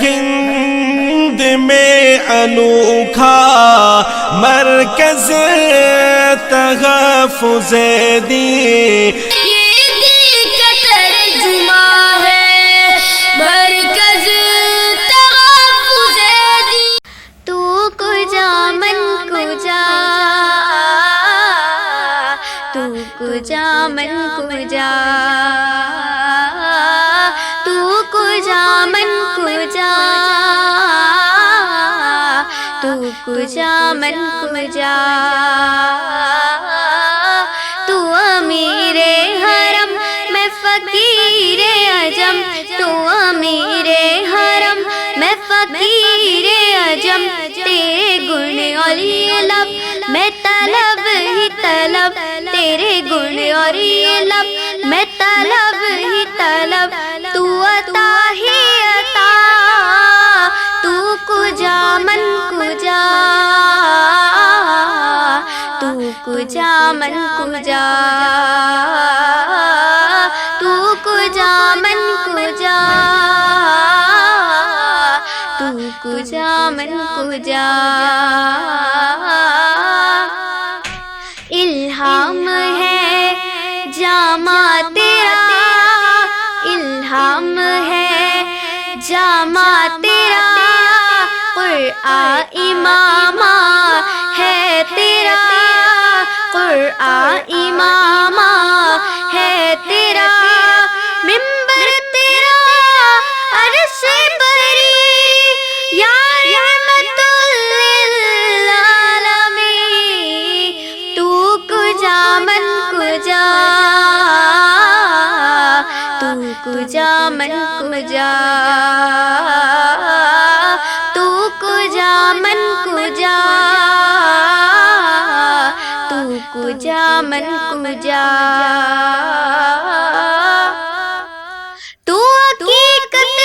ہند میں انوکھا مرکز تحفظ دین، کجا من کجا، تو کجا من کجا، تو کجا من کجا، تو امیر حرم میں فقیر عجم، تو امیر حرم میں فقیر عجم، تیرے گن اور یہ لب میں طلب ہی طلب، تیرے گن اور یہ لب میں طلب ہی طلب، تو عطا ہی عطا، تو کجا من کجا، تو کجا من کجا، تو کجا من کجا، تو کجا من کجا، الہام ہے جامع تیرا، الہام ہے جامع تیرا، قرآن امامہ ہے تیرا، قرآن امامہ ہے تیرا، منبر تیرا عرش بری، یا رحمت للعالمین، تو کجا من کجا، تو کجا من کجا، تو کجا من کجا، تو کجا من کجا، تو حقیقت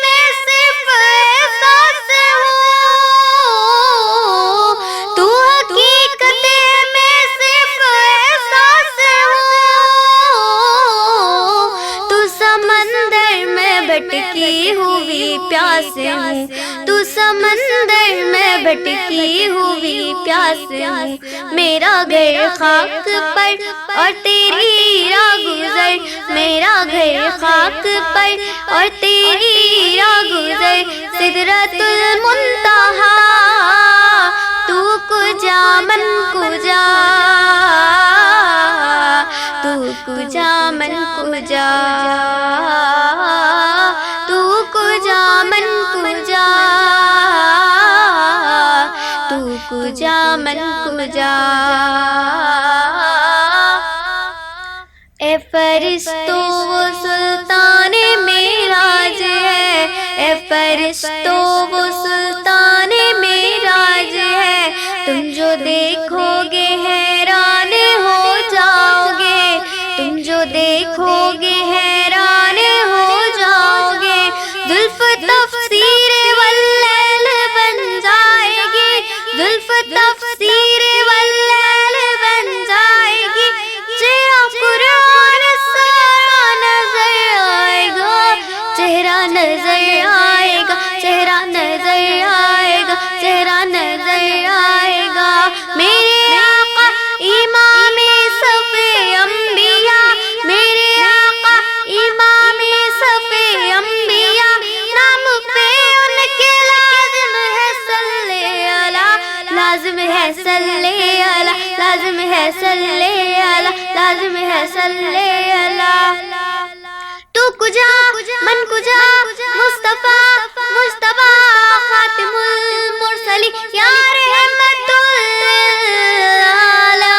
میں صرف احساس ہو، تو حقیقت میں صرف احساس ہو، تو سمندر میں بھٹکی ہوئی پیاس ہوں، تو سمندر میں بھٹکی ہوئی پیاس ہوں، میرا گھر خاک پر اور تیری راہ گزر، میرا گھر خاک پر اور تیری راہ گزر، سدرۃ المنتہا، تو کجا من کجا، تو کجا من کجا، تو کجا من کجا، تو کجا من کجا، اے فرشتو وہ سلطان معراج ہے، اے فرشتو وہ سلطان معراج ہے، تم جو دیکھو گے حیران ہو جاؤ گے، تم جو دیکھو گے حیران ہو جاؤ گے، زلف تفسیر واللیل بن جائے گی، زلف تفسیر واللیل بن جائے گی، چہرہ قرآن سارا نظر آئے گا، چہرہ نظر آئے گا، چہرہ نظر آئے گا، چہرہ نظر آئے گا، میرے آقا امام صف انبیاء، میرے آقا امام صف انبیاء، نام پہ ان کے لازم ہے صلی علی، لازم ہے صلی علی، لازم ہے صلی علی، لازم ہے صلی علی، تو کجا من کجا، مصطفیٰ مجتبیٰ خاتم المرسلین، یا رحمت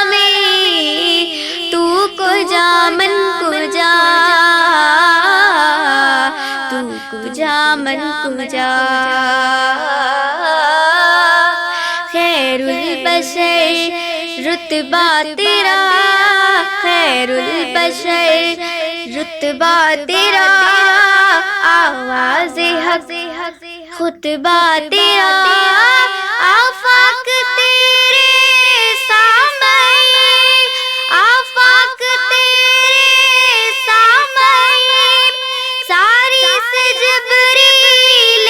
للعالمین، تو کجا من کجا، تو کجا من کجا، خیر البشر رتبہ تیرا، خیر البشر رتبہ تیرا، آواز حق خطبہ تیرا، آفاق تیرے سامعین، آفاق تیرے سامعین، ساری سے جبریل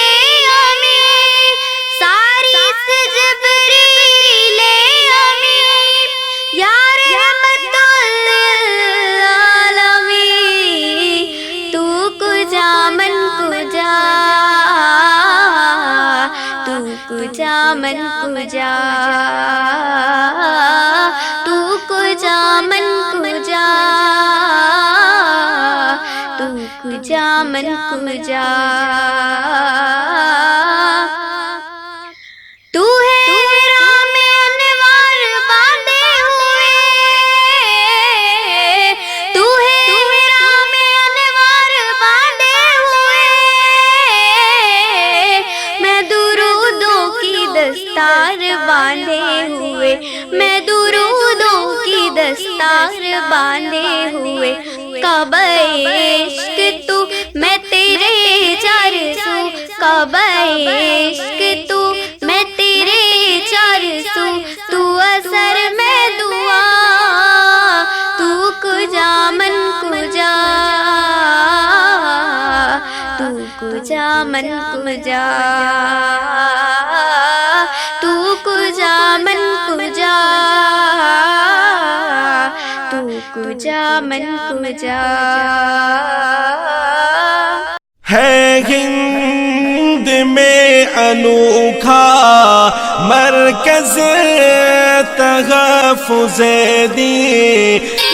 من کجا تو کجا من کجا تو کجا من کجا تو ہے رام انوار باندھے ہوئے تو ہے رام انوار باندھے ہوئے میں درودوں کی دستار باندھے ہوئے میں درودوں کی دستار باندھے ہوئے کعبہ عشق تو میں تیرے چار سو کعبہ عشق تو میں تیرے چار سو تو اثر میں دعا تو کجا من کجا تو کجا من کجا تو کجا من کجا تو کجا من کجا ہے ہند میں انوکھا مرکز تحفظ دین